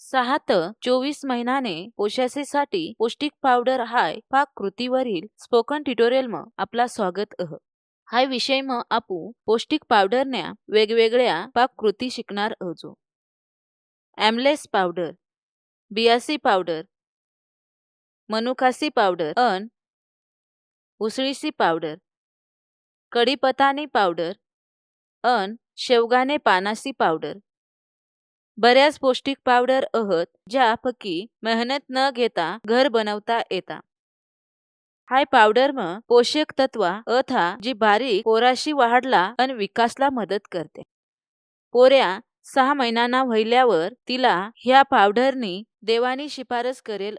6 ते 24 महिन्याने पोषासेसाठी पौष्टिक पावडर हाय पाककृतीवरील स्पोकन ट्युटोरियल म आपला स्वागत हाय विषय म आपू पौष्टिक पावडरन्या वेगवेगळ्या पाककृती शिकणार आहोत. ॲमलेस पावडर, बियासी पावडर, मनुकासी पावडर अन उसळीसी पावडर, कढीपत्तानी पावडर अन शेवगाने पानासी पावडर. बऱ्याच पौष्टिक पावडर आहेत ज्या फकी मेहनत न घेता घर बनवता येता. हाय पावडर म पोषक तत्वा अथा जी बारीक पोराशी वाढला अन विकासला मदत करते. पोऱ्या 6 महिन्यांना व्हायल्यावर तिला ह्या पावडरनी देवानी शिफारस करेल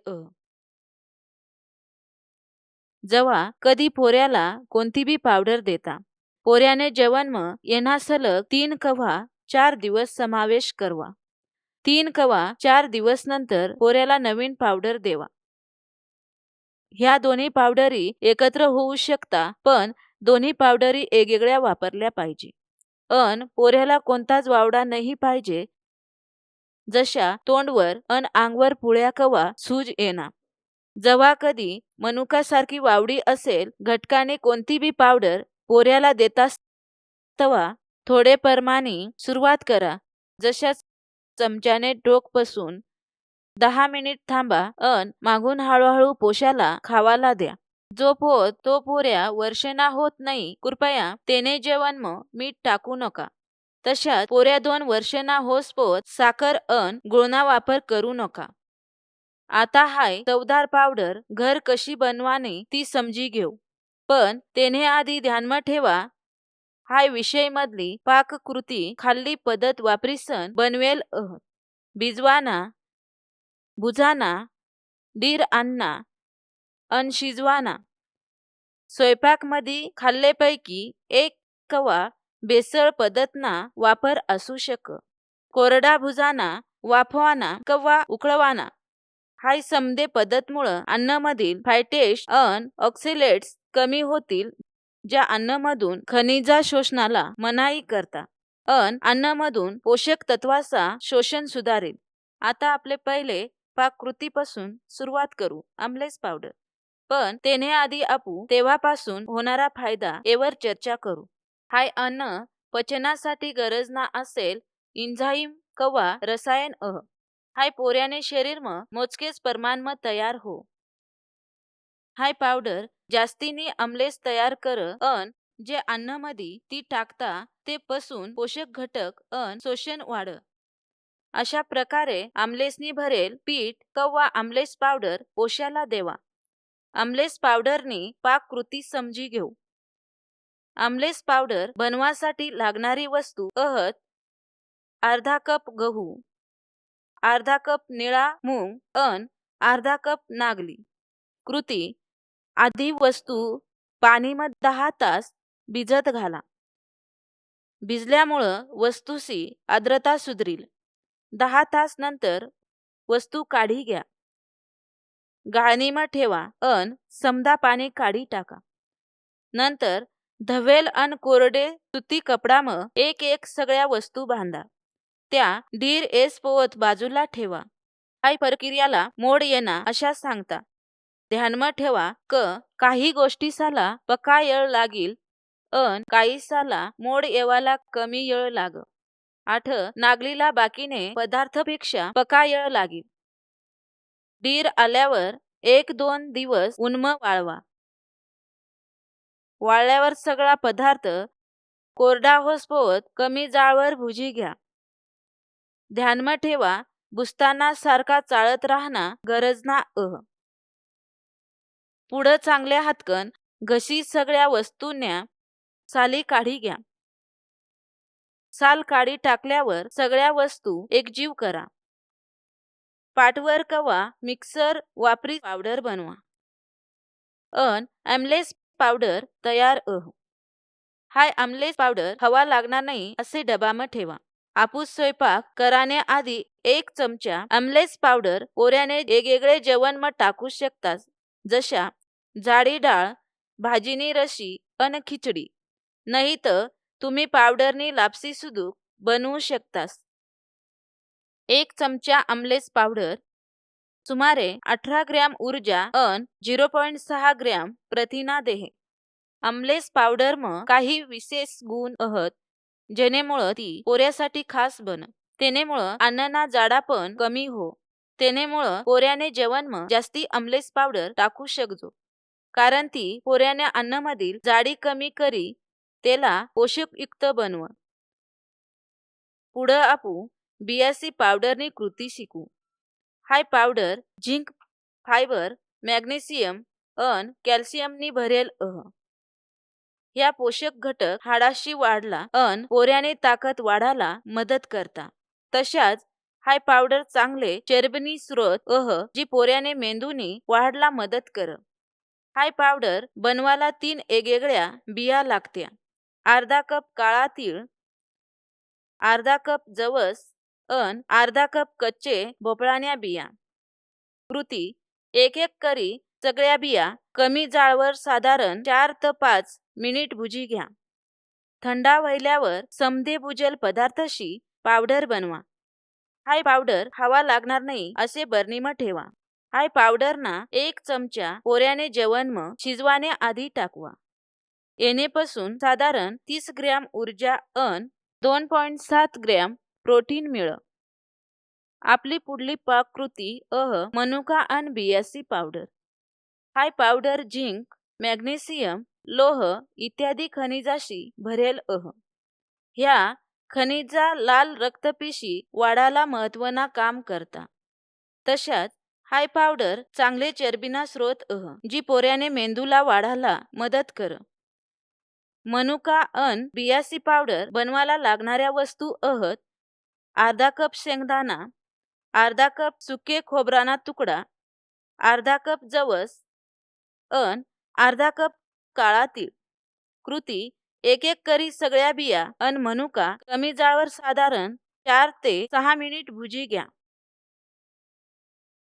जेव्हा कधी पोऱ्याला कोणती बी पावडर देता, पोऱ्याने जेवण म येना सलग 3 कवा 4 दिवस समावेश करवा. 3 कवा 4 दिवस नंतर पोऱ्याला नवीन पावडर देवा. ह्या दोन्ही पावडरी एकत्र होऊ शकता, पण दोन्ही पावडरी वेगवेगळ्या वापरल्या पाहिजे. अन पोऱ्याला कोणताच वावडा नाही पाहिजे, जशा तोंडवर अन आंगवर पुळ्या कवा सूज येना. जेव्हा कधी मनुकासारखी वावडी असेल, घटकाने कोणती बी पावडर पोऱ्याला देतास तवा थोडे प्रमाणे सुरुवात करा. जशा चमच्याने डोक पसून 10 मिनिट थांबा अन मागून हळूहळू पोशाला खावाला द्या. जो पोत तो पोऱ्या वर्षेना होत नाही, कृपया तेने जेवण म मीठ टाकू नका. तशात पोऱ्या 2 वर्षेना होसपोत साखर अन गुळना वापर करू नका. आता हाय चवदार पावडर घर कशी बनवाने ती समजी घेऊ, पण तेने आधी ध्यानमा ठेवा हाय विषय मधली पाककृती खाल्ली पद्धत वापरीसन बनवेल भिजवाना, भुजाना, डीर आणना अन शिजवाना. स्वयंपाकमध्ये खाल्लेपैकी एक कवा बेसळ पद्धतना वापर असू शक. कोरडा भुजाना, वाफवाना कवा उकळवाना. हाय समदे पद्धतमुळं अन्नमधील फायटेश अन ऑक्सिलेट्स कमी होतील, ज्या अन्नमधून खनिजा शोषणाला मनाई करता अन अन्नमधून पोषक तत्वाचा शोषण सुधारेल. आता आपले पहिले पाककृतीपासून सुरुवात करू, आमलेस पावडर. पण तेने आधी आपू तेव्हापासून होणारा फायदा एवर चर्चा करू. हाय अन्न पचनासाठी गरज ना असेल इंझाईम कवा रसायन हाय पोऱ्याने शरीर म मोजकेच प्रमाण म तयार हो. हाय पावडर जास्तीनी आमलेस तयार कर अन जे अन्नमधी ती टाकता ते पसून पोषक घटक अन शोषण वाढ. अशा प्रकारे आमलेसनी भरेल पीठ कवा आमलेस पावडर पोशाला देवा. आमलेस पावडरनी पाककृती समजी घेऊ. आमलेस पावडर बनवासाठी लागणारी वस्तू अर्धा कप गहू, अर्धा कप निळा मूग अन अर्धा कप नागली. कृती आधी वस्तू पाणी म 10 तास भिजत घाला. भिजल्यामुळं वस्तूसी आर्द्रता सुधरील. 10 तास नंतर वस्तू काढी घ्या. गाळणीमा ठेवा अन समदा पाणी काढी टाका. नंतर धवेल अन कोरडे सुती कपडाम एक एक सगळ्या वस्तू बांधा. त्या डीर एसपोवत बाजूला ठेवा. हाय प्रक्रियाला मोड येना अशा सांगता. ध्यानमा ठेवा काही गोष्टी साला पका येळ लागील अन काही साला मोड येवाला कमी येळ लाग. नागलीला बाकीने पदार्थपेक्षा पका येळ लागील. डीर आल्यावर 1-2 दिवस उन्म वाळवा. वाळल्यावर सगळा पदार्थ कोरडा होसपोत कमी जाळवर भुजी घ्या. ध्यानमा ठेवा बुसताना सारखा चाळत राहना गरज ना पुढं चांगल्या हातकन घशी सगळ्या वस्तूंच्या साली काढी घ्या. साल काढी टाकल्यावर सगळ्या वस्तू एकजीव करा. पाटवर कवा मिक्सर वापरी पावडर बनवा. अन आमलेस पावडर तयार हाय आमलेस पावडर हवा लागणार नाही असे डबाम ठेवा. आपूस स्वयंपाक कराने आधी 1 चमचा आमलेस पावडर पोऱ्याने वेगवेगळे जेवण म टाकू शकतात, जशा जाडी डाळ, भाजीनी रशी अन खिचडी. नाही तर तुम्ही पावडरनी लापसी सुद्धा बनवू शकतास. 1 चमचा आमलेस पावडर सुमारे 18 ग्रॅम ऊर्जा अन 0.6 ग्रॅम प्रथिना देह. आमलेस पावडर म काही विशेष गुण अहत जेनेमुळं ती पोऱ्यासाठी खास बन. तेनेमुळं अन्नना जाडा पण कमी हो. तेनेमुळं पोऱ्याने जेवण म जास्ती आमलेस पावडर टाकू शकजो. कारण ती पोऱ्याने अन्नमधील जाडी कमी करी त्याला पोषकयुक्त बनव. पुढं आपू बियासी पावडरनी कृती शिकू. हाय पावडर झिंक, फायबर, मॅग्नेशियम अन कॅल्शियमनी भरेल ह्या पोषक घटक हाडाशी वाढला अन पोऱ्याने ताकद वाढायला मदत करता. तशाच हाय पावडर चांगले चरबीनी स्रोत जी पोऱ्याने मेंदूनी वाढला मदत कर. हाय पावडर बनवायला 3 वेगवेगळ्या बिया लागत्या. अर्धा कप काळा तीळ, अर्धा कप जवस अन अर्धा कप कच्चे भोपळाच्या बिया. कृती: एक एक करी सगळ्या बिया कमी जाळवर साधारण 4 ते 5 मिनिट भुजी घ्या. थंडा व्हायल्यावर समदे भुजेल पदार्थाशी पावडर बनवा. हाय पावडर हवा लागणार नाही असे बरणीम ठेवा. हाय पावडरना 1 चमचा पोऱ्याने जेवण म शिजवाने आधी टाकवा. येणेपासून साधारण 30 ग्रॅम ऊर्जा अन 2.7 ग्रॅम प्रोटीन मिळ. आपली पुढली पाककृती मनुका अन बियासी पावडर. हाय पावडर झिंक, मॅग्नेशियम, लोह इत्यादी खनिजाशी भरेल ह्या खनिजा लाल रक्तपेशी वाढायला महत्त्वना काम करता. तशाच हाय पावडर चांगले चरबीना स्रोत जी पोऱ्याने मेंदूला वाढायला मदत कर. मनुका अन बियासी पावडर बनवायला लागणाऱ्या वस्तू अर्धा कप शेंगदाणा, अर्धा कप सुके खोबराना तुकडा, अर्धा कप जवस अन अर्धा कप काळा तीळ. कृती: एक एक करी सगळ्या बिया अन मनुका कमी जाळवर साधारण 4 ते 6 मिनिट भुजी घ्या.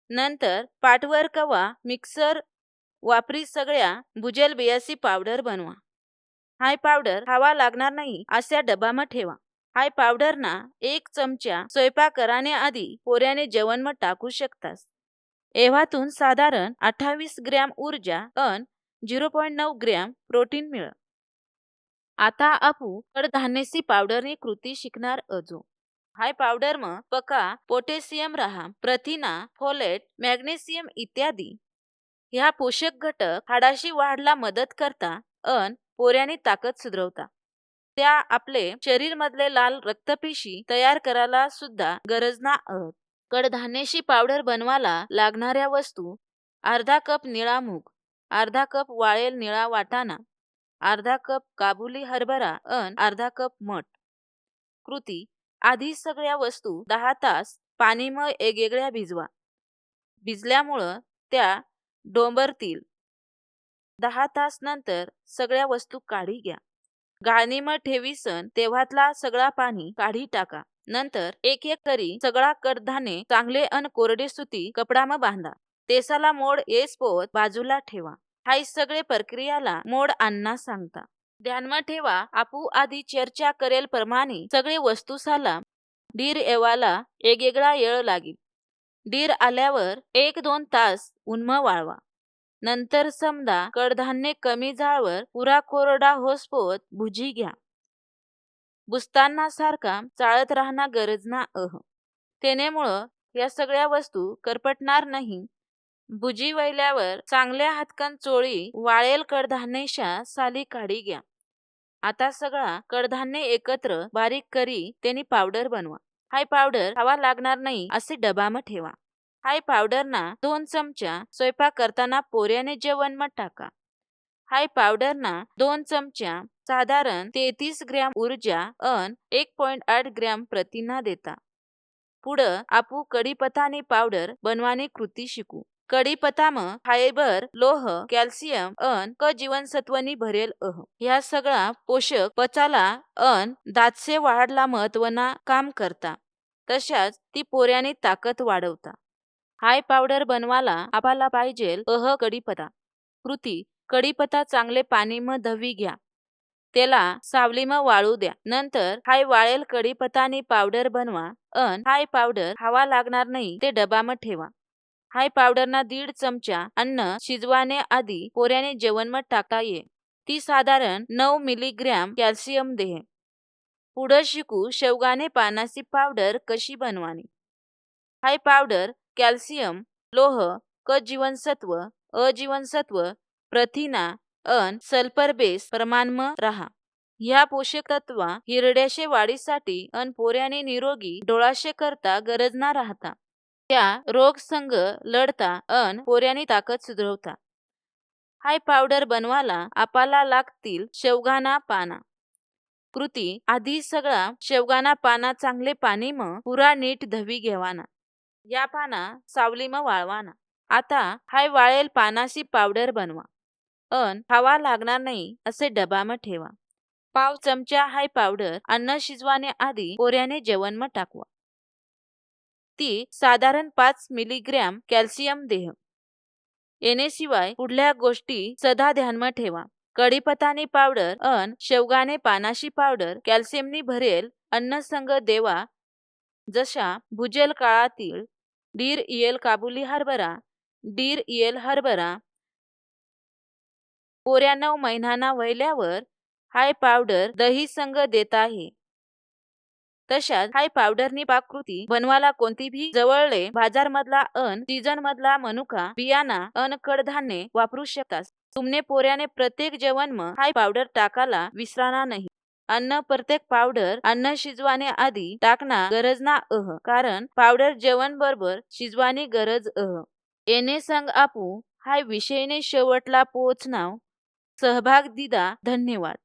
नंतर पाटवर कवा मिक्सर वापरी सगळ्या भुजेल बियासी पावडर बनवा. हाय पावडर हवा लागणार नाही अशा डबामा ठेवा. हाय पावडरना 1 चमचा स्वयंपाक कराने आधी पोऱ्याने जेवण म टाकू शकतास. एव्हातून साधारण 28 ग्रॅम ऊर्जा अन 0.9 ग्रॅम प्रोटीन मिळ. आता आपू कडधान्यसी पावडरनी कृती शिकणार अजो. हाय पावडर म पका पोटॅशियम रहा, प्रथिना, फोलेट, मॅग्नेशियम इत्यादी ह्या पोषक घटक हाडाशी वाढला मदत करता अन पोऱ्याने ताकद सुधरवता. त्या आपले शरीर मधले लाल रक्तपेशी तयार करायला सुद्धा गरजना कडधान्याशी पावडर बनवायला लागणाऱ्या वस्तू: अर्धा कप निळा मूग, अर्धा कप वाळेल निळा वाटाणा, अर्धा कप काबुली हरभरा अन अर्धा कप मठ. कृती: आधी सगळ्या वस्तू 10 तास पाणी म वेगवेगळ्या भिजवा. भिजल्यामुळं त्या डोंबरतील. 10 तास नंतर सगळ्या वस्तू काढी घ्या. गाळणीम ठेवीसन तेव्हातला सगळा पाणी काढी टाका. नंतर एक एक करी सगळा कडधान्ये चांगले अन कोरडे सुती कपडाम बांधा. तेसाला मोड येसपोत बाजूला ठेवा. हाय सगळे प्रक्रियाला मोड आणना सांगता. ध्यानमा ठेवा आपू आधी चर्चा करेल प्रमाणे सगळे वस्तूसाला डीर येवाला वेगवेगळा येळ लागेल. डीर आल्यावर 1-2 तास उन्म वाळवा. नंतर समजा कडधान्ये कमी जाळवर पुरा कोरडा होसपोत भुजी घ्या. बुसताना सारखा चाळत राहणं गरजना तेनेमुळं या सगळ्या वस्तू करपटणार नाही. भुजी वैल्यावर चांगल्या हातकन चोळी वाळेल कडधान्येशा साली काढी घ्या. आता सगळा कडधान्ये एकत्र बारीक करी तेनी पावडर बनवा. हाय पावडर हवा लागणार नाही असे डबाम ठेवा. हाय पावडरना 2 चमचा स्वयंपाक करताना पोऱ्याने जेवण म टाका. हाय पावडरना 2 चमचा साधारण 33 ग्रॅम ऊर्जा अन 1.8 ग्रॅम प्रथिना देता. पुढं आपू कढीपत्तानी पावडर बनवानी कृती शिकू. कढीपत्ताम फायबर, लोह, कॅल्शियम अन क जीवनसत्वनी भरेल ह्या सगळा पोषक पचाला अन दातसे वाढला महत्वना काम करता. तशाच ती पोऱ्याने ताकद वाढवता. हाय पावडर बनवाला आपल्याला पाहिजेल कढीपत्ता. कृती: कढीपत्ता चांगले पाणी म धवी घ्या. त्याला सावलीमा वाळू द्या. नंतर हाय वाळेल कढीपत्तानी पावडर बनवा अन हाय पावडर हवा लागणार नाही ते डबाમાં ठेवा. हाय पावडरना 1.5 चमचा अन्न शिजवाने आधी पोऱ्याने जेवणमत टाकता ये. ती साधारण 9 मिलीग्रॅम कॅल्शियम देहे. पुढं शिकू शेवगाने पानाची पावडर कशी बनवानी. हाय पावडर कॅल्शियम, लोह, क जीवनसत्व, अ जीवनसत्व, प्रथिना अन सल्फर बेस प्रमाणम रहा. ह्या पोषक तत्वा हिरड्याशे वाढीसाठी अन पोऱ्याने निरोगी डोळाशे करता गरज ना राहता. त्या रोग संग लढता अन पोऱ्याने ताकद सुधरवता. हाय पावडर बनवाला आपाला लागतील शेवगाना पाना. कृती आधी सगळा शेवगाना पाना चांगले पाणी म पुरा नीट धवी घेवाना. या पाना सावलीम वाळवाना. आता हाय वाळेल पानाची पावडर बनवा अन हवा लागणार नाही असे डबाમાં ठेवा. पाव चमचा हाय पावडर अन्न शिजवाने आधी पोऱ्याने जेवणમાં टाकवा. ती साधारण 5 मिलीग्रॅम कॅल्शियम देह. येण्याशिवाय पुढल्या गोष्टी सदा ध्यानमा ठेवा. कढीपत्तानी पावडर अन शेवगाने पानाशी पावडर कॅल्शियमनी भरेल अन्न संग देवा. जशा भुजेल काळा तीळ, डीर इयल काबुली हरभरा, डीर इयल हरभरा. पोऱ्या 9 महिनाना वयल्यावर हाय पावडर दही संग देता आहे. तशाच हाय पावडरनी पाककृती बनवाला कोणती भी जवळले बाजारमधला अन सीजन मधला मनुका बियाणा अन कडधान्ये वापरू शकतास. तुमने पोऱ्याने प्रत्येक जेवणम हाय पावडर टाकाला विसराना नाही. अन्न प्रत्येक पावडर अन्न शिजवाने आधी टाकना गरज ना कारण पावडर जेवण बरोबर शिजवानी गरज येणे संग आपू हाय विषयने शेवटला पोहोचनाव. सहभाग दिदा धन्यवाद.